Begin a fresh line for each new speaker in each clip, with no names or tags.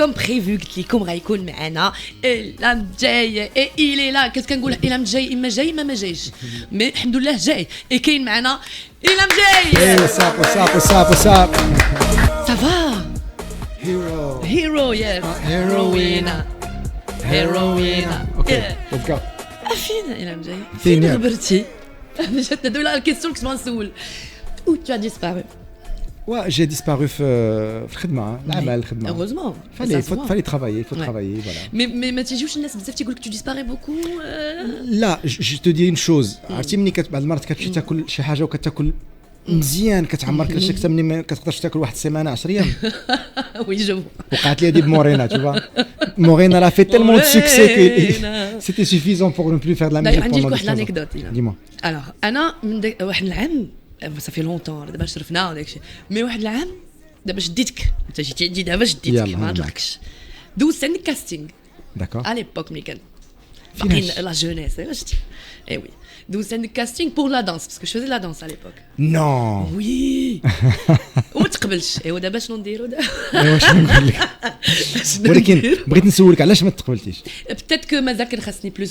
comme prévu قلت لكم غيكون معنا إلهام جاي et il est là qu'est-ce كنقول إلهام جاي إما جاي ما جايش mais الحمد لله جاي et كاين معنا إلهام جاي.
What's up?
Ça va? Hero, yes. Heroina.
Okay, let's go.
فين إلهام جاي؟
فين
فين غبرتي؟ جاتنا دولا الكيستيون كنت نسول. Où tu as disparu?
Ouais, j'ai disparu في الخدمة العمل الخدمة.
Heureusement.
Fallait travailler, il faut travailler, voilà.
Mais ما تيجيوش الناس بزاف تيقول لك tu disparais beaucoup.
لا je te dis une chose. عرفتي ملي بعض المرات كتمشي تاكل شي حاجة وكتاكل مزيان كتعمر كلشي اكثر من ما كتقدرش تاكل واحد السيمانه 10 ايام.
وي جو
وقعت لي هذه بمورينا tu vois. Morena a fait tellement de succès que c'était suffisant pour ne plus faire de la musique.
عندي لك واحد الانكدوت.
ديما
alors انا من واحد العام صافي لونطون دابا شرفنا وداك الشيء مي واحد العام دابا شديتك انت جيتي عندي دابا شديتك ما نطلقش دوزت عندك كاستينغ
داكور
على ليبوك ملي كان باقيين لا جونيس شتي اي وي دوزت عندك كاستينغ بور لا دانس باسكو جو فيزي لا دانس على ليبوك.
نو
وي وما تقبلش ايوا دابا شنو نديرو
ايوا شنو نقول لك ولكن بغيت نسولك علاش ما تقبلتيش.
peut-être que مازال كان خاصني plus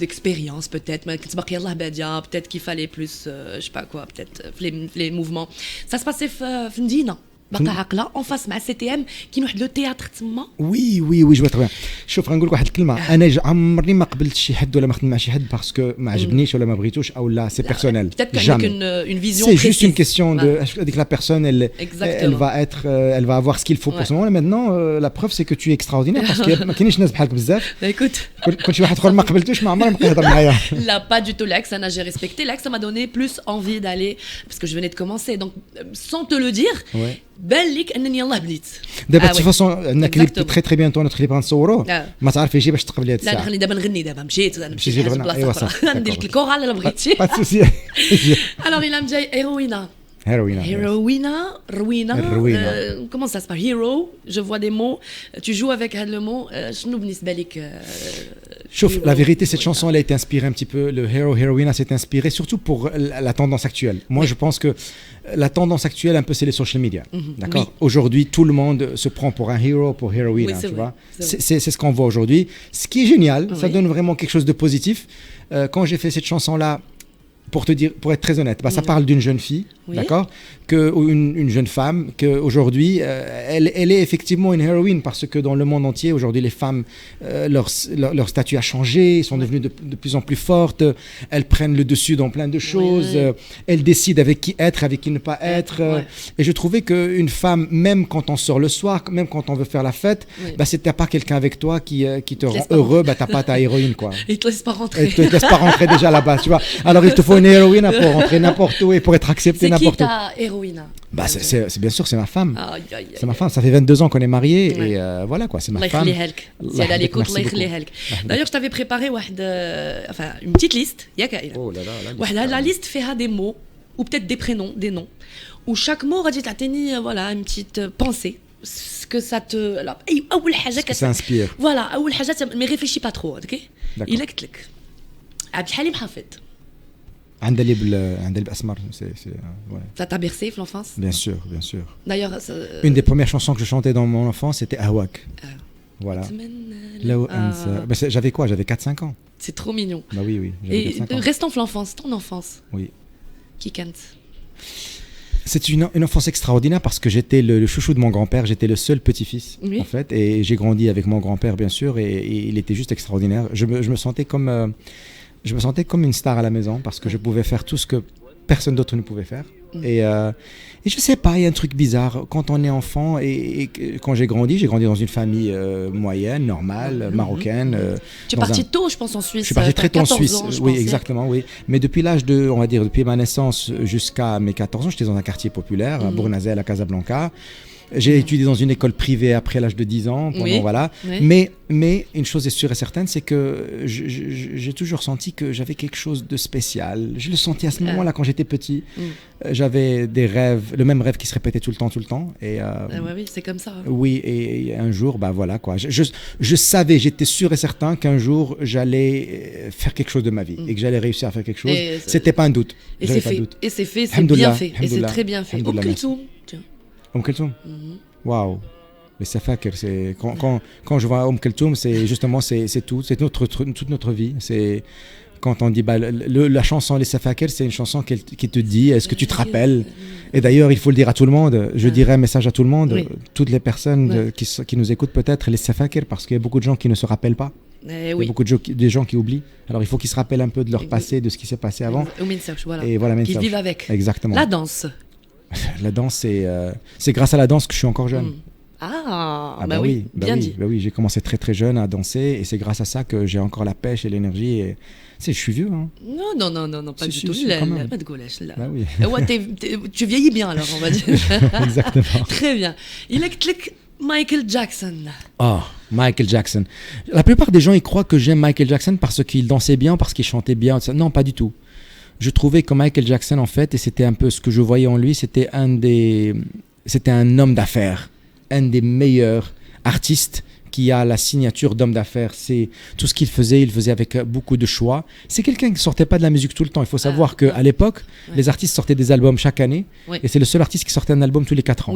d'expérience peut-être ما كنت باقي يلاه باديه peut-être qu'il fallait plus je sais pas quoi peut-être les mouvements ça se passait في مدينه باقا عاقله اون فاس مع سي تي ام كاين واحد لو تياتر تما.
وي جو تري. شوف غنقول لك واحد الكلمه انا عمرني ما قبلت شي حد ولا ما خدمت مع شي حد باسكو ما عجبنيش ولا ما بغيتوش او لا سي بيرسونيل.
une vision
c'est juste une question de avec la personne elle va avoir ce qu'il faut pour ce moment. Maintenant la preuve c'est que tu es extraordinaire parce que ما كاينش ناس بحالك بزاف.
écoute
كل شي واحد اخر ما قبلتوش ما عمره ما يهضر معايا.
لا pas du tout l'axe انا j'ai respecté l'axe ça m'a donné plus envie d'aller parce que je venais de commencer donc sans te le dire بان لك انني يلاه بديت
دابا دي فاصون عندنا كليب تري تري بيانتو نوتر كليب غنصوروه ما تعرفيش باش تقبلي هاد الساعه.
لا خليني دابا نغني دابا مشيت انا مشيت
ايوا صافي
ندير لك الكورال الا بغيتي
با سوسي.
alors il a جاي هيروينا comment ça se passe hero je vois des mots tu joues avec le mot شنو بالنسبه لك.
Chauffe, la vérité, cette chanson, elle a été inspirée un petit peu, le Heroina s'est inspiré surtout pour la tendance actuelle. Moi, je pense que la tendance actuelle, un peu, c'est les social media. D'accord. Aujourd'hui, tout le monde se prend pour un héros, pour Heroina, tu vois. C'est ce qu'on voit aujourd'hui. Ce qui est génial, ça donne vraiment quelque chose de positif. Quand j'ai fait cette chanson-là, pour te dire, pour être très honnête, ça parle d'une jeune fille, d'accord, ou une jeune femme, qu'aujourd'hui, elle est effectivement une héroïne parce que dans le monde entier, aujourd'hui, les femmes, leur statut a changé, ils sont devenues de plus en plus fortes, elles prennent le dessus dans plein de choses, elles décident avec qui être, avec qui ne pas être. Et je trouvais qu'une femme, même quand on sort le soir, même quand on veut faire la fête, si t'as pas quelqu'un avec toi qui te rend heureux, t'as pas ta héroïne, quoi.
Et il te laisse pas rentrer.
Et te laisse pas rentrer déjà là-bas, tu vois. Alors il te faut une héroïne pour rentrer n'importe où et pour être accepté n'importe où.
C'est qui ta héroïne?
C'est bien sûr, c'est ma femme. C'est ma femme, ça fait 22 ans qu'on est mariés et voilà quoi, c'est ma femme.
D'ailleurs, je t'avais préparé une petite liste,
oh là là,
la liste fait des mots ou peut-être des prénoms, des noms où chaque mot غادي تعطيني voilà une petite pensée ce que ça te اول حاجه
ça inspire.
Voilà اول حاجه mais réfléchis pas trop, OK. Il قلت لك عبد الحليم حافظ.
عندليب اسمر c'est
Ça t'a bercé dans l'enfance?
Bien sûr.
D'ailleurs
une des premières chansons que je chantais dans mon enfance c'était Ahwak. Voilà. J'avais quoi? J'avais 4-5 ans.
C'est trop mignon.
Bah oui,
Et restant dans l'enfance, ton enfance.
Oui.
Qui cante?
C'est une enfance extraordinaire parce que j'étais le chouchou de mon grand-père, j'étais le seul petit-fils en fait et j'ai grandi avec mon grand-père bien sûr et il était juste extraordinaire. Je me sentais comme une star à la maison parce que je pouvais faire tout ce que personne d'autre ne pouvait faire. Et je sais pas, il y a un truc bizarre quand on est enfant et quand j'ai grandi dans une famille moyenne, normale, marocaine.
Tu es parti tôt, je pense, en Suisse.
Je suis parti très tôt en Suisse, oui, exactement, oui. Mais depuis l'âge de, on va dire, depuis ma naissance jusqu'à mes 14 ans, j'étais dans un quartier populaire, à Bournazel, à Casablanca. J'ai étudié dans une école privée après l'âge de 10 ans, voilà. Mais une chose est sûre et certaine, c'est que j'ai toujours senti que j'avais quelque chose de spécial. Je le sentais à ce moment-là quand j'étais petit. J'avais des rêves, le même rêve qui se répétait tout le temps. Et
oui, c'est comme ça.
Oui, et un jour, voilà quoi. Je savais, j'étais sûr et certain qu'un jour j'allais faire quelque chose de ma vie et que j'allais réussir à faire quelque chose. C'était pas un doute.
Et c'est fait. Et c'est fait, c'est bien fait. Et c'est très bien fait.
Kulthum. Waouh. Les Safakir, c'est quand je vois Kulthum, c'est justement c'est tout, c'est toute notre vie. C'est quand on dit la chanson Les Safakir, c'est une chanson qui te dit est-ce que tu te rappelles. Et d'ailleurs, il faut le dire à tout le monde. Je dirais un message à tout le monde, toutes les personnes qui nous écoutent peut-être, Les Safakir, parce qu'il y a beaucoup de gens qui ne se rappellent pas. Il y a beaucoup de gens qui oublient. Alors il faut qu'ils se rappellent un peu de leur passé, de ce qui s'est passé avant.
Et voilà, qu'ils vivent avec.
Exactement.
La danse.
La danse, c'est grâce à la danse que je suis encore jeune.
Bah oui, bien dit.
Bah oui, j'ai commencé très très jeune à danser et c'est grâce à ça que j'ai encore la pêche et l'énergie. Et... je suis vieux. Hein.
Non, pas du tout.
Bah oui.
Tu vieillis bien alors, on va dire.
Exactement.
Très bien. Il est Michael Jackson.
Michael Jackson. La plupart des gens ils croient que j'aime Michael Jackson parce qu'il dansait bien, parce qu'il chantait bien. Non, pas du tout. Je trouvais que Michael Jackson, en fait, et c'était un peu ce que je voyais en lui, c'était un homme d'affaires, un des meilleurs artistes qui a la signature d'homme d'affaires. C'est tout ce qu'il faisait, il faisait avec beaucoup de choix. C'est quelqu'un qui ne sortait pas de la musique tout le temps. Il faut savoir qu'à l'époque, les artistes sortaient des albums chaque année, et c'est le seul artiste qui sortait un album tous les 4 ans.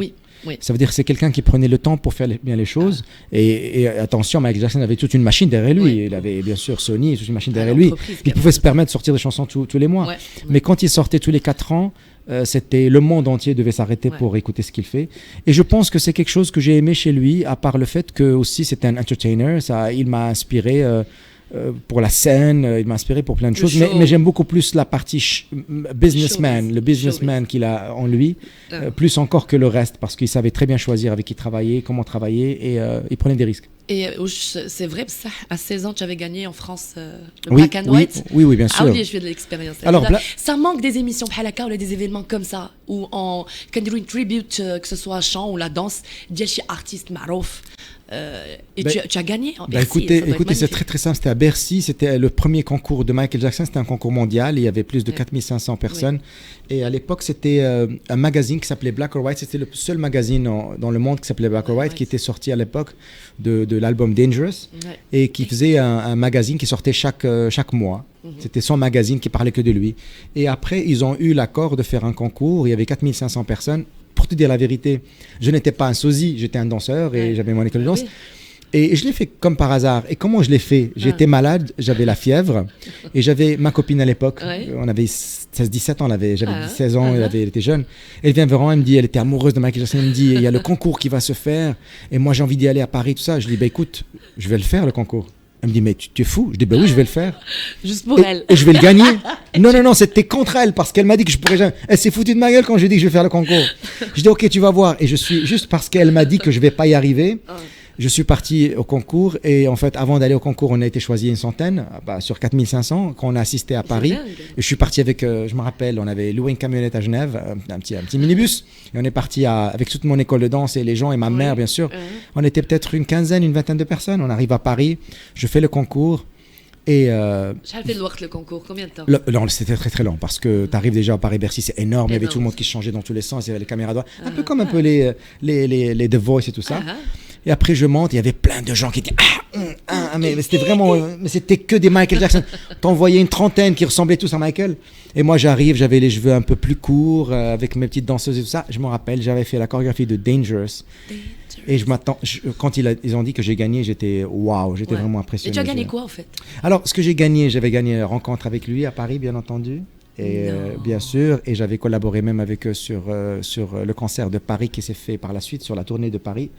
Ça veut dire que c'est quelqu'un qui prenait le temps pour faire bien les choses. Et attention, Michael Jackson avait toute une machine derrière lui. Il avait bien sûr Sony, toute une machine derrière lui. Il pouvait se permettre de sortir des chansons tous les mois. Mais quand il sortait tous les 4 ans, c'était le monde entier devait s'arrêter pour écouter ce qu'il fait. Et je pense que c'est quelque chose que j'ai aimé chez lui, à part le fait que aussi c'était un entertainer. Il m'a inspiré pour la scène, il m'a inspiré pour plein de choses, mais j'aime beaucoup plus la partie businessman, le businessman qu'il a en lui, plus encore que le reste, parce qu'il savait très bien choisir avec qui travailler, comment travailler, et il prenait des risques.
Et c'est vrai, ça, à 16 ans, tu avais gagné en France le Black and White.
Oui, bien sûr.
Je fais de l'expérience. Alors, ça manque des émissions ou des événements comme ça, où on peut dire une tribute, que ce soit chant ou la danse, d'il y a des artistes marouf. Et tu as gagné en Bercy.
Écoutez, c'est très très simple. C'était à Bercy. C'était le premier concours de Michael Jackson. C'était un concours mondial. Il y avait plus de 4500 personnes. Et à l'époque, c'était un magazine qui s'appelait Black or White. C'était le seul magazine dans le monde qui s'appelait Black or White, qui était sorti à l'époque de l'album Dangerous, et qui faisait un magazine qui sortait chaque mois. C'était son magazine qui parlait que de lui. Et après, ils ont eu l'accord de faire un concours. Il y avait 4500 personnes. Pour te dire la vérité, je n'étais pas un sosie, j'étais un danseur et j'avais mon école de danse. Et je l'ai fait comme par hasard. Et comment je l'ai fait? J'étais malade, j'avais la fièvre et j'avais ma copine à l'époque. On avait 16-17 ans, j'avais 16 ans, elle était jeune. Elle vient vers moi, elle me dit, elle était amoureuse de Michael Jackson. Elle me dit, il y a le concours qui va se faire et moi j'ai envie d'y aller à Paris, tout ça. Je lui dis, écoute, je vais le faire le concours. Elle me dit, mais tu es fou? Je dis, oui, je vais le faire.
Juste pour elle.
Et je vais le gagner. Non, c'était contre elle, parce qu'elle m'a dit que je pourrais jamais. Elle s'est foutue de ma gueule quand je lui ai dit que je vais faire le concours. Je dis, ok, tu vas voir. Et je suis, juste parce qu'elle m'a dit que je vais pas y arriver, je suis parti au concours. Et en fait, avant d'aller au concours, on a été choisi une centaine, sur 4500, quand on a assisté à Paris. Et je suis parti avec, je me rappelle, on avait loué une camionnette à Genève, un petit minibus. Et on est parti avec toute mon école de danse et les gens et ma mère, bien sûr. On était peut-être une vingtaine de personnes. On arrive à Paris, je fais le concours. Et
le concours, combien de temps?
Non, c'était très très lent parce que tu arrives déjà à Paris-Bercy, c'est énorme. Il y avait tout le monde qui se changeait dans tous les sens, il y avait les caméras droits, un peu comme les The Voice et tout ça. Et après je monte, il y avait plein de gens qui étaient mais c'était vraiment, mais c'était que des Michael Jackson. T'en voyais une trentaine qui ressemblaient tous à Michael. Et moi j'arrive, j'avais les cheveux un peu plus courts, avec mes petites danseuses et tout ça. Je me rappelle, j'avais fait la chorégraphie de Dangerous. Et quand ils ont dit que j'ai gagné, j'étais vraiment impressionné.
Et tu as gagné quoi en fait?
Alors, ce que j'avais gagné une rencontre avec lui à Paris, bien entendu. Et bien sûr, et j'avais collaboré même avec eux sur le concert de Paris qui s'est fait par la suite, sur la tournée de Paris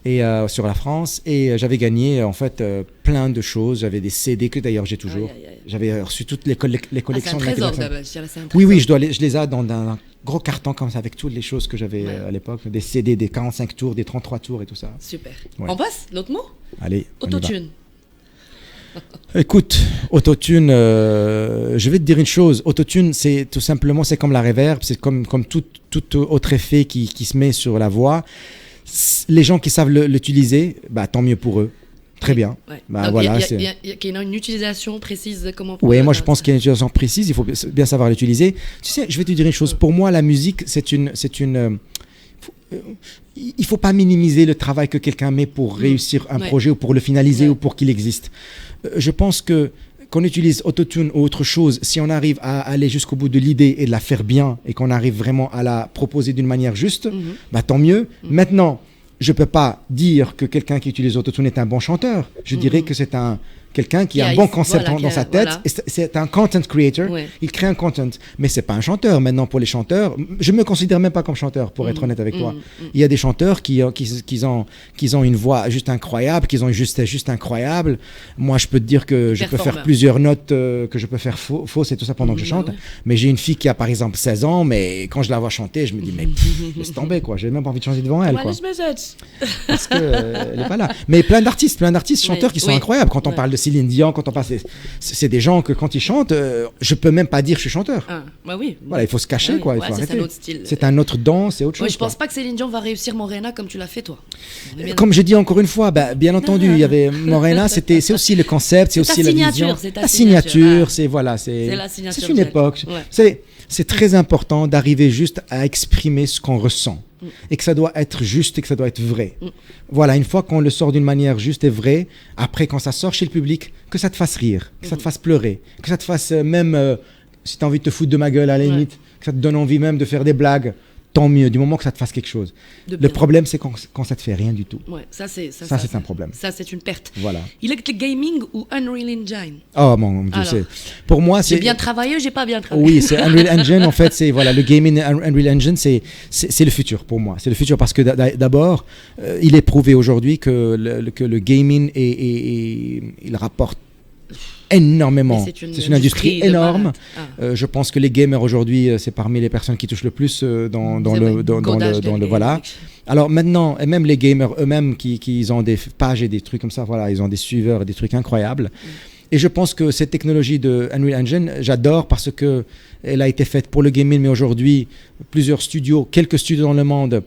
et sur la France. Et j'avais gagné en fait plein de choses. J'avais des CD que d'ailleurs j'ai toujours. J'avais reçu toutes les collections de Michael Jackson. Oui, je les ai dans un gros carton comme ça avec toutes les choses que j'avais à l'époque, des CD, des 45 tours, des 33 tours et tout ça.
Super. On passe l'autre mot?
Allez,
Autotune.
Écoute, autotune, je vais te dire une chose. Autotune, c'est tout simplement, c'est comme la reverb, c'est comme tout autre effet qui se met sur la voix. Les gens qui savent l'utiliser, tant mieux pour eux. Très bien.
Il y a une utilisation précise.
Oui, moi je pense qu'il y a une utilisation précise. Il faut bien savoir l'utiliser. Tu sais, je vais te dire une chose. Pour moi, la musique, c'est une il faut pas minimiser le travail que quelqu'un met pour réussir un projet ou pour le finaliser ou pour qu'il existe. Je pense qu'on utilise autotune ou autre chose, si on arrive à aller jusqu'au bout de l'idée et de la faire bien et qu'on arrive vraiment à la proposer d'une manière juste, tant mieux. Maintenant, je peux pas dire que quelqu'un qui utilise l'autotune est un bon chanteur. Je dirais que c'est quelqu'un qui a un bon concept dans sa tête. Voilà. C'est un content creator. Ouais. Il crée un content. Mais c'est pas un chanteur. Maintenant, pour les chanteurs, je me considère même pas comme chanteur, pour être honnête avec toi. Il y a des chanteurs qui ont une voix juste incroyable, qui ont une justesse incroyable. Moi, je peux te dire que je peux faire plusieurs notes, que je peux faire fausses et tout ça pendant que je chante. Mais j'ai une fille qui a par exemple 16 ans, mais quand je la vois chanter, je me dis, mais laisse tomber, quoi. J'ai même pas envie de chanter devant elle, quoi. Parce qu'elle n'est pas là. Mais plein d'artistes chanteurs qui sont incroyables. Quand on parle de Céline Dion, quand on passe, c'est des gens que quand ils chantent, je peux même pas dire je suis chanteur.
Bah oui.
Voilà, il faut se cacher, quoi. Il faut arrêter.
C'est un autre style.
C'est un autre danse, c'est autre chose.
Je pense pas que Céline Dion va réussir Morena comme tu l'as fait toi.
Comme je dis encore une fois, bien entendu, il y avait Morena, c'est aussi le concept, c'est aussi la vision.
C'est
la signature, c'est une époque. C'est très important d'arriver juste à exprimer ce qu'on ressent. Et que ça doit être juste et que ça doit être vrai. Voilà, une fois qu'on le sort d'une manière juste et vraie, après quand ça sort chez le public, que ça te fasse rire, que ça te fasse pleurer, que ça te fasse même, si tu as envie de te foutre de ma gueule à la limite, que ça te donne envie même de faire des blagues, tant mieux, du moment que ça te fasse quelque chose. Le problème, c'est quand ça te fait rien du tout.
Ouais, ça c'est
un problème.
Ça, c'est une perte.
Voilà.
Il est gaming ou Unreal Engine?
Oh mon Dieu, pour moi, c'est...
J'ai bien travaillé, j'ai pas bien travaillé.
Oui, c'est Unreal Engine, en fait, c'est le gaming Unreal Engine, c'est le futur pour moi. C'est le futur parce que d'abord, il est prouvé aujourd'hui que le gaming il rapporte énormément. C'est une industrie énorme. Je pense que les gamers aujourd'hui, c'est parmi les personnes qui touchent le plus dans le voilà. Alors maintenant, et même les gamers eux-mêmes qui ont des pages et des trucs comme ça, voilà, ils ont des suiveurs et des trucs incroyables. Et je pense que cette technologie de Unreal Engine, j'adore parce que elle a été faite pour le gaming, mais aujourd'hui, quelques studios dans le monde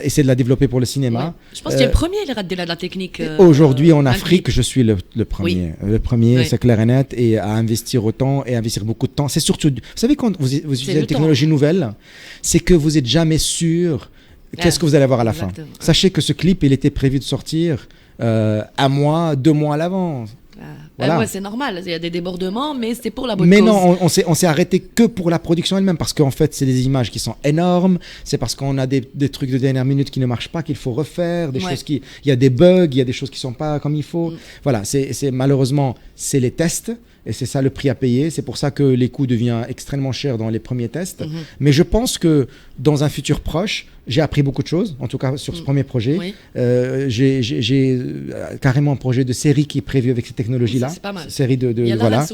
essaient de la développer pour le cinéma.
Ouais. Je pense qu'il y a le premier, de la technique.
Aujourd'hui, en Afrique, je suis le premier. Oui. Le premier, c'est clair et net, et à investir autant et à investir beaucoup de temps. C'est surtout, vous savez, quand vous utilisez une technologie nouvelle, c'est que vous n'êtes jamais sûr qu'est-ce que vous allez avoir à la fin. Sachez que ce clip, il était prévu de sortir 1 mois, 2 mois à l'avance.
Voilà. Ouais, c'est normal, il y a des débordements, mais c'est pour la bonne
cause.
Mais
non, on s'est arrêté que pour la production elle-même, parce qu'en fait, c'est des images qui sont énormes, c'est parce qu'on a des trucs de dernière minute qui ne marchent pas, qu'il faut refaire, choses il y a des bugs, il y a des choses qui ne sont pas comme il faut. Voilà, malheureusement, c'est les tests, et c'est ça le prix à payer. C'est pour ça que les coûts deviennent extrêmement chers dans les premiers tests. Mais je pense que dans un futur proche, j'ai appris beaucoup de choses, en tout cas sur ce premier projet. Oui. J'ai carrément un projet de série qui est prévu avec cette technologie-là.
C'est pas mal.
Série de
il y a
voilà.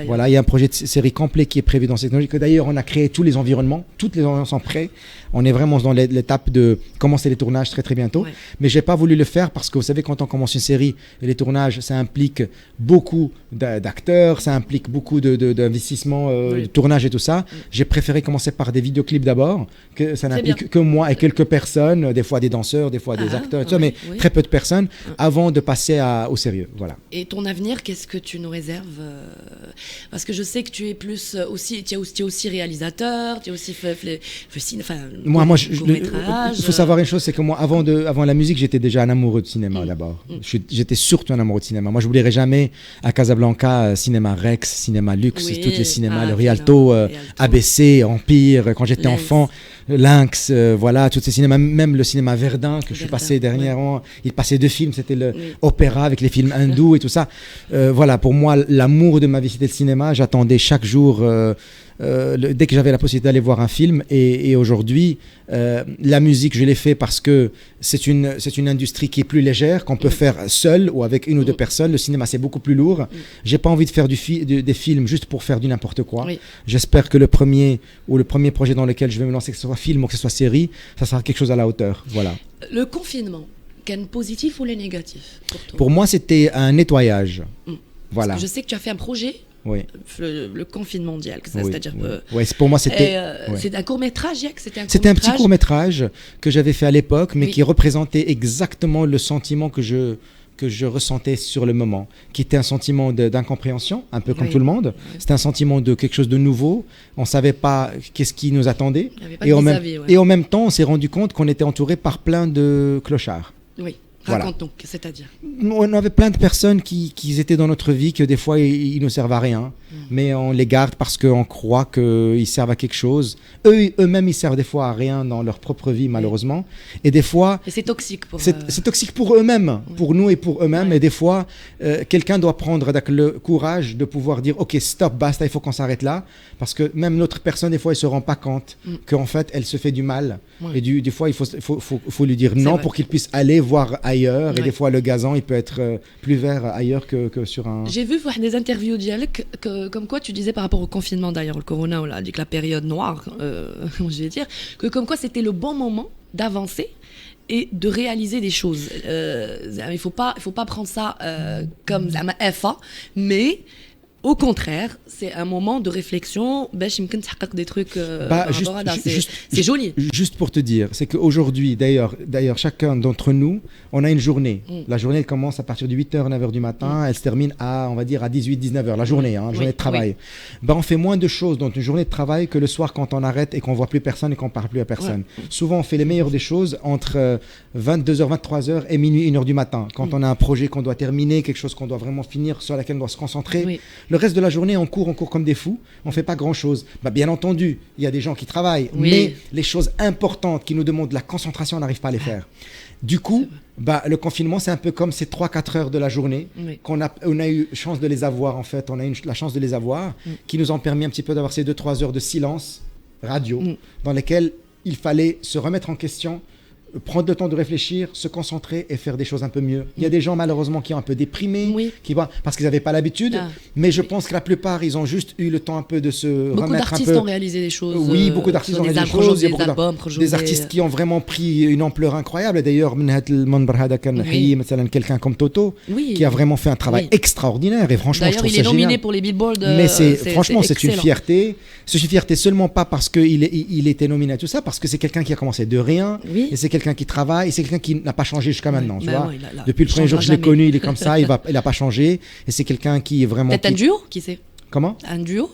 Voilà, il y a un projet de série complet qui est prévu dans cette technologie, que d'ailleurs on a créé tous les environnements. Toutes les environnements sont prêts. On est vraiment dans l'étape de commencer les tournages très très bientôt. Ouais. Mais j'ai pas voulu le faire parce que vous savez, quand on commence une série, les tournages, ça implique beaucoup d'acteurs, ça implique beaucoup d'investissement, de tournage et tout ça. J'ai préféré commencer par des vidéoclips d'abord, que ça n'implique que moi et quelques personnes, des fois des danseurs, des fois des acteurs, et tout ça, mais très peu de personnes, avant de passer au sérieux. Voilà.
Et ton avenir, qu'est-ce que tu nous réserves? Parce que je sais que tu es plus aussi, tu es aussi réalisateur, tu es aussi
moi, il faut savoir une chose, c'est que moi, avant la musique, j'étais déjà un amoureux de cinéma d'abord. J'étais surtout un amoureux de cinéma. Moi, je n'oublierai jamais à Casablanca, cinéma Rex, cinéma Luxe, tous les cinémas, le Rialto, ABC, Empire, quand j'étais enfant, Lynx, voilà, tous ces cinémas, même le cinéma Verdun que je suis passé dernièrement, il passait 2 films, c'était l'opéra avec les films hindous et tout ça. Voilà, pour moi, l'amour de ma vie, c'était le cinéma. J'attendais chaque jour, dès que j'avais la possibilité d'aller voir un film, et aujourd'hui la musique, je l'ai fait parce que c'est une industrie qui est plus légère, qu'on peut faire seul ou avec 1 ou 2 personnes. Le cinéma, c'est beaucoup plus lourd. J'ai pas envie de faire des films juste pour faire du n'importe quoi. J'espère que le premier projet dans lequel je vais me lancer, que ce soit film ou que ce soit série, ça sera quelque chose à la hauteur. Voilà.
Le confinement, quel positif ou le négatif pour toi?
Pour moi, c'était un nettoyage. Voilà.
Parce que je sais que tu as fait un projet.
Oui.
Le confinement mondial, c'est-à-dire
pour moi c'était
c'est un court-métrage,
c'était un petit court-métrage que j'avais fait à l'époque, mais qui représentait exactement le sentiment que je ressentais sur le moment, qui était un sentiment d'incompréhension, un peu comme tout le monde. C'était un sentiment de quelque chose de nouveau. On ne savait pas qu'est-ce qui nous attendait. Et en même temps, on s'est rendu compte qu'on était entouré par plein de clochards.
Oui.
Voilà.
Raconte donc, c'est-à-dire.
On avait plein de personnes qui étaient dans notre vie, que des fois, ils ne servent à rien. Mais on les garde parce qu'on croit qu'ils servent à quelque chose. Eux-mêmes, ils servent des fois à rien dans leur propre vie, malheureusement. Et des fois...
Et c'est toxique pour...
C'est toxique pour eux-mêmes, pour nous et pour eux-mêmes. Et des fois, quelqu'un doit prendre le courage de pouvoir dire « Ok, stop, basta, il faut qu'on s'arrête là. » Parce que même l'autre personne, des fois, elle ne se rend pas compte qu'en fait, elle se fait du mal. Et des fois, il faut lui dire non pour qu'il puisse aller voir ailleurs. Et des fois, le gazon, il peut être plus vert ailleurs que sur un...
J'ai vu des interviews d'Yalek, comme quoi tu disais par rapport au confinement d'ailleurs, le corona, on l'a dit que la période noire, je vais dire, que comme quoi c'était le bon moment d'avancer et de réaliser des choses. Il faut pas prendre ça comme un FA, mais... Au contraire, c'est un moment de réflexion. Des trucs. C'est joli.
Juste pour te dire, c'est qu'aujourd'hui, d'ailleurs, chacun d'entre nous, on a une journée. La journée, elle commence à partir de 8h, 9h du matin. Elle se termine à, on va dire, à 18, 19h. La journée, journée de travail. On fait moins de choses dans une journée de travail que le soir quand on arrête et qu'on voit plus personne et qu'on parle plus à personne. Souvent, on fait les meilleures des choses entre 22h, 23h et minuit, 1h du matin. Quand on a un projet qu'on doit terminer, quelque chose qu'on doit vraiment finir, sur laquelle on doit se concentrer. Le reste de la journée, on court comme des fous, on ne fait pas grand-chose. Bien entendu, il y a des gens qui travaillent, mais les choses importantes qui nous demandent de la concentration, on n'arrive pas à les faire. Du coup, le confinement, c'est un peu comme ces 3-4 heures de la journée qu'on a eu chance de les avoir, en fait. On a eu la chance de les avoir, qui nous ont permis un petit peu d'avoir ces 2-3 heures de silence radio, dans lesquelles il fallait se remettre en question, prendre le temps de réfléchir, se concentrer et faire des choses un peu mieux. Il y a des gens malheureusement qui ont un peu déprimé, parce qu'ils n'avaient pas l'habitude, mais je pense que la plupart, ils ont juste eu le temps un peu de se remettre un peu...
Beaucoup d'artistes ont réalisé des choses.
Oui, beaucoup d'artistes ont réalisé des choses. Il y a beaucoup des artistes qui ont vraiment pris une ampleur incroyable. D'ailleurs, quelqu'un comme Toto, qui a vraiment fait un travail extraordinaire. Et franchement, je trouve ça génial.
D'ailleurs, il est nominé pour les Billboard.
Mais franchement, c'est une fierté. C'est une fierté seulement pas parce qu'il était nominé à tout ça, parce que c'est quelqu'un qui a commencé de rien. Et c'est quelqu'un qui travaille, et c'est quelqu'un qui n'a pas changé jusqu'à maintenant. Tu vois. Depuis le premier jour que je l'ai connu, il est comme ça, il n'a pas changé. Et c'est quelqu'un qui est vraiment...
Peut-être un duo, qui sait?
Comment?
Un duo?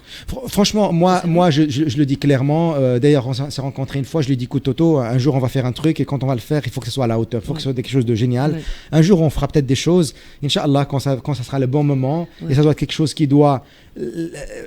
Franchement, moi je le dis clairement. D'ailleurs, on s'est rencontrés une fois, je lui ai dit, écoute Toto, un jour on va faire un truc, et quand on va le faire, il faut que ce soit à la hauteur, il faut que ce soit quelque chose de génial. Un jour, on fera peut-être des choses, Inch'Allah, quand ça sera le bon moment, et ça doit être quelque chose qui doit...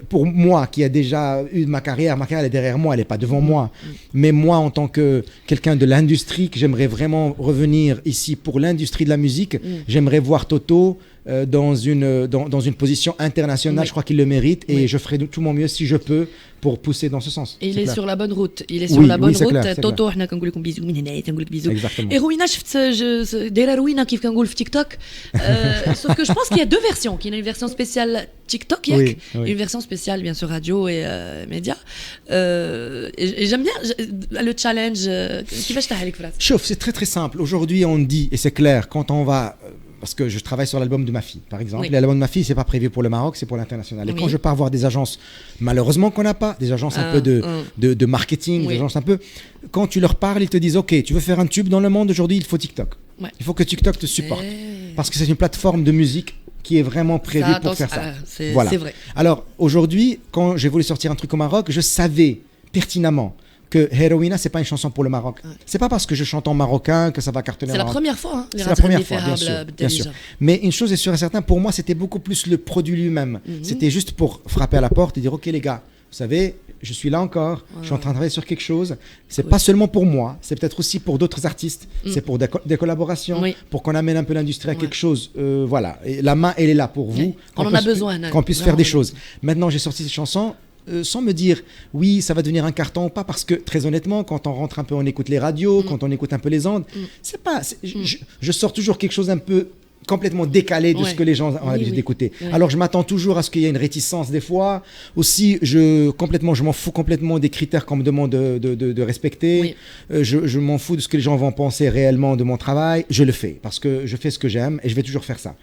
Pour moi, qui a déjà eu ma carrière elle est derrière moi, elle n'est pas devant moi. Mais moi, en tant que quelqu'un de l'industrie, que j'aimerais vraiment revenir ici pour l'industrie de la musique, j'aimerais voir Toto dans une position internationale. Je crois qu'il le mérite, et je ferai tout mon mieux si je peux pour pousser dans ce sens.
Et il est sur la bonne route. Il est sur la bonne route. Toto, حنا كنقول لكم بيزو من هنايا تنقول لك بيزو. Et Rouina, شفت دايره Rouina كيف كنقول في TikTok. Sauf que je pense qu'il y a deux versions. Il y a une version spéciale TikTok, une version spéciale bien sûr radio et médias. Et j'aime bien le challenge. كيفاش تعالك فراس؟
Chauffe, c'est très très simple. Aujourd'hui, on dit, et c'est clair, quand on va... Parce que je travaille sur l'album de ma fille, par exemple. L'album de ma fille, c'est pas prévu pour le Maroc, c'est pour l'international. Et quand je pars voir des agences, malheureusement qu'on n'a pas, des agences un peu de marketing, des agences un peu... Quand tu leur parles, ils te disent, OK, tu veux faire un tube dans le monde, aujourd'hui, il faut TikTok. Il faut que TikTok te supporte. Parce que c'est une plateforme de musique qui est vraiment prévue pour faire ça. Voilà. C'est vrai. Alors, aujourd'hui, quand j'ai voulu sortir un truc au Maroc, je savais pertinemment que Heroina, c'est pas une chanson pour le Maroc. C'est pas parce que je chante en marocain que ça va cartonner.
C'est la première fois,
c'est la première fois, bien sûr. Mais une chose est sûre et certaine, pour moi, c'était beaucoup plus le produit lui-même. C'était juste pour frapper à la porte et dire, OK les gars, vous savez, je suis là encore, je suis en train de travailler sur quelque chose. C'est pas seulement pour moi, c'est peut-être aussi pour d'autres artistes. C'est pour des collaborations, pour qu'on amène un peu l'industrie à quelque chose. Voilà, et la main, elle est là pour vous.
On en a besoin.
Qu'on puisse faire des choses. Maintenant, j'ai sorti cette chanson. Sans me dire oui ça va devenir un carton ou pas, parce que très honnêtement quand on rentre un peu, on écoute les radios, quand on écoute un peu les ondes, je sors toujours quelque chose un peu complètement décalé de ce que les gens ont l'habitude d'écouter. Alors je m'attends toujours à ce qu'il y ait une réticence des fois. Aussi, je m'en fous complètement des critères qu'on me demande de respecter. Je m'en fous de ce que les gens vont penser réellement de mon travail. Je le fais parce que je fais ce que j'aime et je vais toujours faire ça.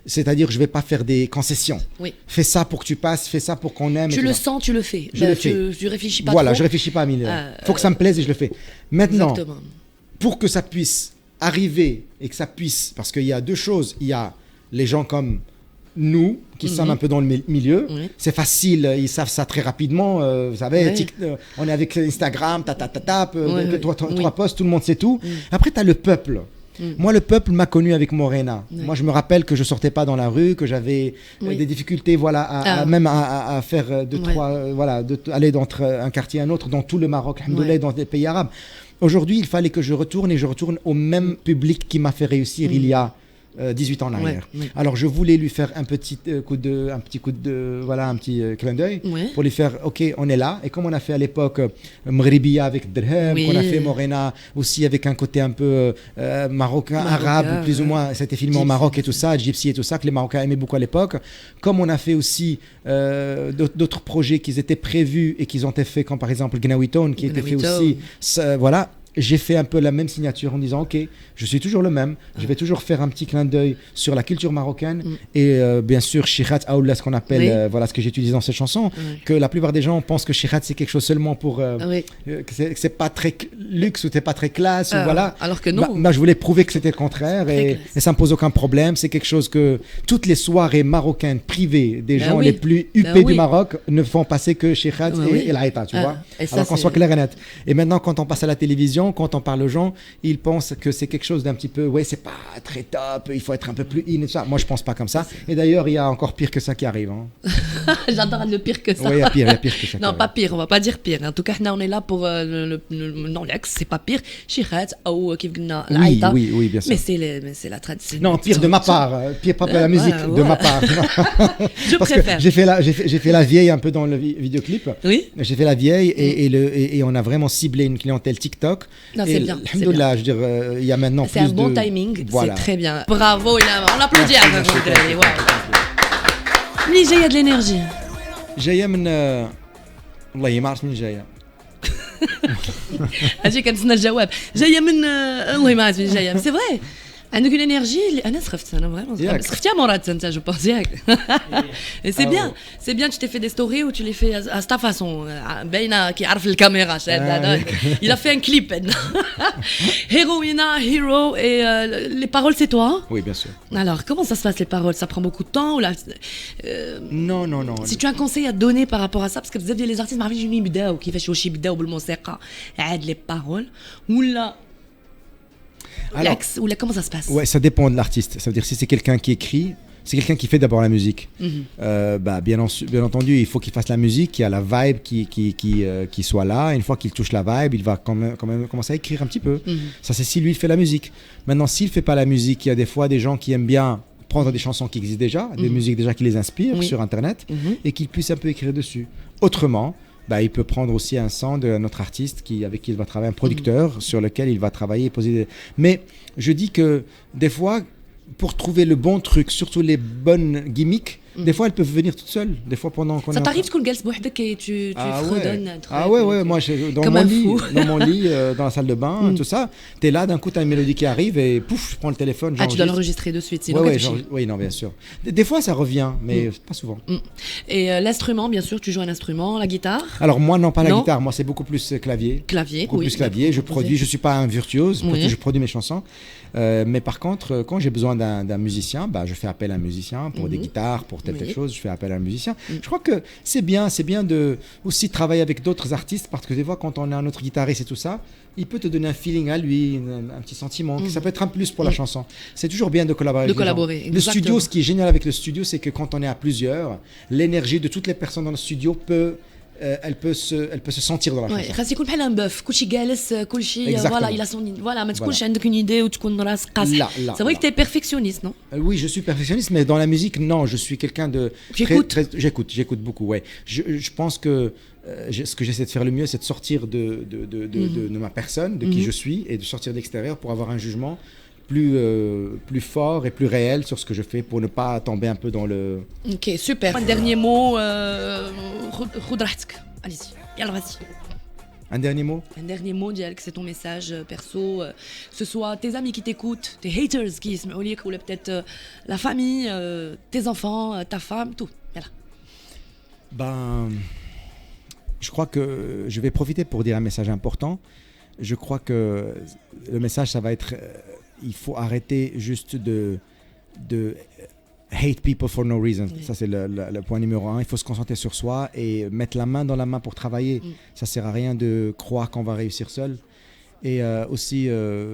C'est-à-dire, je ne vais pas faire des concessions. Fais ça pour que tu passes, fais ça pour qu'on aime.
Tu le sens, tu le fais.
Je le fais.
Tu réfléchis pas
voilà,
trop.
Je réfléchis pas à mille. Faut que ça me plaise et je le fais. Maintenant, pour que ça puisse arriver et que ça puisse, parce qu'il y a deux choses. Il y a les gens comme nous qui sommes un peu dans le milieu. C'est facile, ils savent ça très rapidement. Vous savez, on est avec Instagram, trois posts, tout le monde sait tout. Après, tu as le peuple Moi, le peuple m'a connu avec Morena. Moi, je me rappelle que je sortais pas dans la rue, que j'avais des difficultés, voilà, même à faire deux, trois, voilà, aller d'entre un quartier à un autre dans tout le Maroc, alhamdoulilah, dans des pays arabes. Aujourd'hui, il fallait que je retourne et je retourne au même public qui m'a fait réussir il y a 18 ans en arrière. Alors je voulais lui faire un petit coup de voilà, un petit clin d'œil pour lui faire ok, on est là. Et comme on a fait à l'époque Mghribiya avec Dirham, qu'on a fait Morena aussi avec un côté un peu marocain, arabe, plus ou moins, c'était filmé en Maroc et tout ça, gypsy et tout ça, que les Marocains aimaient beaucoup à l'époque. Comme on a fait aussi d'autres projets qui étaient prévus et qui ont été faits, comme par exemple Gnawi Town, qui était fait aussi, voilà. J'ai fait un peu la même signature en disant ok, je suis toujours le même, je vais toujours faire un petit clin d'œil sur la culture marocaine et bien sûr Chikhat Aoula, ce qu'on appelle voilà, ce que j'ai utilisé dans cette chanson, que la plupart des gens pensent que Chikhat c'est quelque chose seulement pour que c'est pas très luxe ou c'est pas très classe ou voilà,
alors que non,
je voulais prouver que c'était le contraire et ça me pose aucun problème. C'est quelque chose que toutes les soirées marocaines privées des gens les plus huppés du Maroc ne font passer que Chikhat et l'Aïta, tu vois, alors qu'on soit clair et net. Et maintenant quand on passe à la télévision, quand on parle aux gens, ils pensent que c'est quelque chose d'un petit peu, c'est pas très top, il faut être un peu plus in et tout ça. Moi, je pense pas comme ça. Et d'ailleurs, il y a encore pire que ça qui arrive. Hein.
J'adore le pire que ça.
Oui, il y a pire que ça.
Non, pas pire, on va pas dire pire. En tout cas, on est là pour non, l'ex, c'est pas pire. Chikhat ou l'Aïta.
Oui, bien sûr.
Mais c'est la tradition.
Non, pire de ma part. Pire pas la musique, de ma part.
Je préfère.
J'ai fait la vieille un peu dans le vidéoclip.
Oui.
J'ai fait la vieille et on a vraiment ciblé une clientèle TikTok.
Non, c'est bien.
Alhamdoulilah, je veux dire, il y a maintenant
c'est
plus de...
C'est un bon timing,
voilà.
C'est très bien. Bravo, on applaudit à vous. منين جايه de l'énergie?
جايه من والله ما عرفت منين جايه.
اجي كنتسنى الجواب. جايه من والله ما عرفت منين جايه. سي فري. عندك une énergie اللي انا سخفت انا فريمون سخفتي يا مراد انت جو بونس ياك سي بيان سي بيان tu t'es fait des stories où tu les fais à ta façon باينه كيعرف الكاميرا il a fait un clip Héroïna, Hero et les paroles c'est toi?
Oui, bien sûr.
Alors comment ça se passe les paroles, ça prend beaucoup de temps ou là
non
si tu as un conseil à donner par rapport à ça parce que بزاف ديال les artistes ما عارفينش منين يبداو كيفاش واش يبداو بالموسيقى عاد les paroles ولا
alors,
comment ça se passe?
Ouais, ça dépend de l'artiste. Ça veut dire si c'est quelqu'un qui écrit, c'est quelqu'un qui fait d'abord la musique. Bien entendu, il faut qu'il fasse la musique, qu'il y a la vibe qui soit là. Et une fois qu'il touche la vibe, il va quand même commencer à écrire un petit peu. Ça, c'est si lui il fait la musique. Maintenant, s'il fait pas la musique, il y a des fois des gens qui aiment bien prendre des chansons qui existent déjà, des musiques déjà qui les inspirent sur Internet, et qu'ils puissent un peu écrire dessus. Autrement, il peut prendre aussi un son d'un autre artiste avec qui il va travailler, un producteur sur lequel il va travailler et poser des... Mais je dis que des fois, pour trouver le bon truc, surtout les bonnes gimmicks, des fois elles peuvent venir toutes seules. Des fois pendant qu'on
ça t'arrive تكون جالس بوحدك et tu fredonnes un truc.
Ah ouais, moi dans mon lit, dans la salle de bain, tout ça, t'es là, d'un coup t'as une mélodie qui arrive et pouf, je prends le téléphone, j'enregistre. Ah,
tu dois l'enregistrer de suite, sinon
oui, non, bien sûr. Des fois ça revient, mais pas souvent.
Et l'instrument, bien sûr, tu joues un instrument, la guitare?
Alors moi non, pas la guitare, moi c'est beaucoup plus clavier.
Beaucoup
plus clavier, je produis, je suis pas un virtuose, je produis mes chansons. Mais par contre, quand j'ai besoin d'un musicien, je fais appel à un musicien pour des guitares, pour telle chose, je fais appel à un musicien. Je crois que c'est bien de aussi travailler avec d'autres artistes parce que des fois, quand on a un autre guitariste et tout ça, il peut te donner un feeling à lui, un petit sentiment. Ça peut être un plus pour la chanson. C'est toujours bien de collaborer. Le studio, ce qui est génial avec le studio, c'est que quand on est à plusieurs, l'énergie de toutes les personnes dans le studio elle peut se sentir dans la chanson.
خاص يكون بحال ان بوف كلشي جالس كلشي فوالا il a son voilà ما تكونش عندك une idée وتكون راسك قاصح. C'est vrai que tu es perfectionniste, non?
Oui, je suis perfectionniste, mais dans la musique non, je suis quelqu'un de j'écoute beaucoup, ouais. Je pense que ce que j'essaie de faire le mieux, c'est de sortir de ma personne, de qui je suis, et de sortir de l'extérieur pour avoir un jugement plus fort et plus réel sur ce que je fais pour ne pas tomber un peu dans le...
Ok, super. Un dernier mot, allez-y, yalla, vas-y.
Un dernier mot?
Un dernier mot, Dialk, c'est ton message perso, que ce soit tes amis qui t'écoutent, tes haters qui se mettent, ou peut-être la famille, tes enfants, ta femme, tout. Yalla.
Je crois que je vais profiter pour dire un message important. Je crois que le message, ça va être... il faut arrêter juste de hate people for no reason. Ça, c'est le point numéro 1. Il faut se concentrer sur soi et mettre la main dans la main pour travailler. Ça sert à rien de croire qu'on va réussir seul. Et aussi,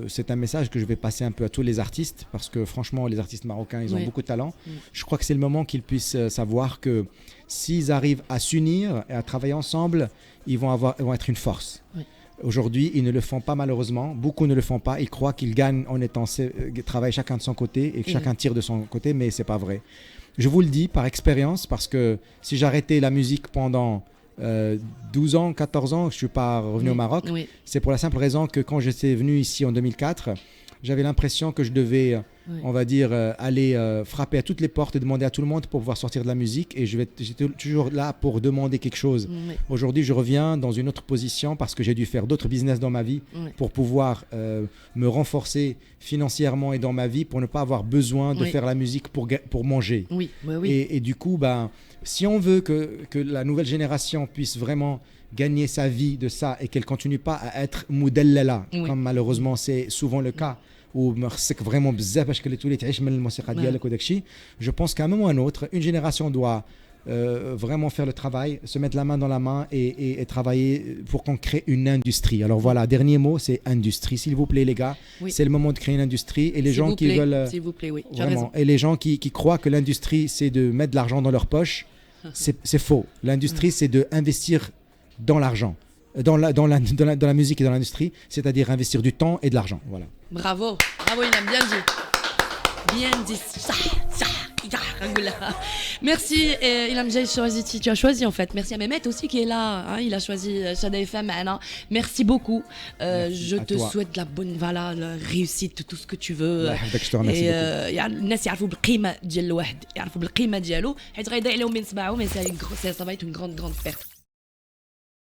c'est un message que je vais passer un peu à tous les artistes, parce que franchement, les artistes marocains, ils ont beaucoup de talent. Je crois que c'est le moment qu'ils puissent savoir que s'ils arrivent à s'unir et à travailler ensemble, ils vont être une force. Aujourd'hui, ils ne le font pas malheureusement. Beaucoup ne le font pas. Ils croient qu'ils gagnent en étant travaillent chacun de son côté et que chacun tire de son côté, mais c'est pas vrai. Je vous le dis par expérience, parce que si j'arrêtais la musique pendant 12 ans, 14 ans, je ne suis pas revenu au Maroc. C'est pour la simple raison que quand j'étais venu ici en 2004, j'avais l'impression que je devais, on va dire, aller frapper à toutes les portes et demander à tout le monde pour pouvoir sortir de la musique. Et j'étais toujours là pour demander quelque chose. Aujourd'hui, je reviens dans une autre position parce que j'ai dû faire d'autres business dans ma vie pour pouvoir me renforcer financièrement et dans ma vie pour ne pas avoir besoin de faire la musique pour manger. Et du coup, si on veut que la nouvelle génération puisse vraiment gagner sa vie de ça et qu'elle continue pas à être moudellala, comme malheureusement c'est souvent le cas, ou vraiment parce que je pense qu'à un moment ou à un autre, une génération doit vraiment faire le travail, se mettre la main dans la main et travailler pour qu'on crée une industrie. Alors voilà, dernier mot, c'est industrie. S'il vous plaît les gars, c'est le moment de créer une industrie. Et les gens qui veulent...
S'il vous plaît, oui,
vraiment, et les gens qui croient que l'industrie, c'est de mettre de l'argent dans leur poche, c'est faux. L'industrie, c'est d'investir dans l'argent, dans la musique et dans l'industrie, c'est-à-dire investir du temps et de l'argent. Voilà.
Bravo, bravo, il a bien dit. Bien dit. Merci, Ilham Jay, tu as choisi en fait. Merci à Mehmet aussi qui est là, hein, il a choisi Chada FM. Merci beaucoup. Je te souhaite de la bonne réussite, tout ce que tu veux.
Je te remercie beaucoup.
الناس يعرفوا بالقيمة ديال الواحد، يعرفوا بالقيمة ديالو حيت غيضيع لهم من سمعوا، mais ça va être une grande perte.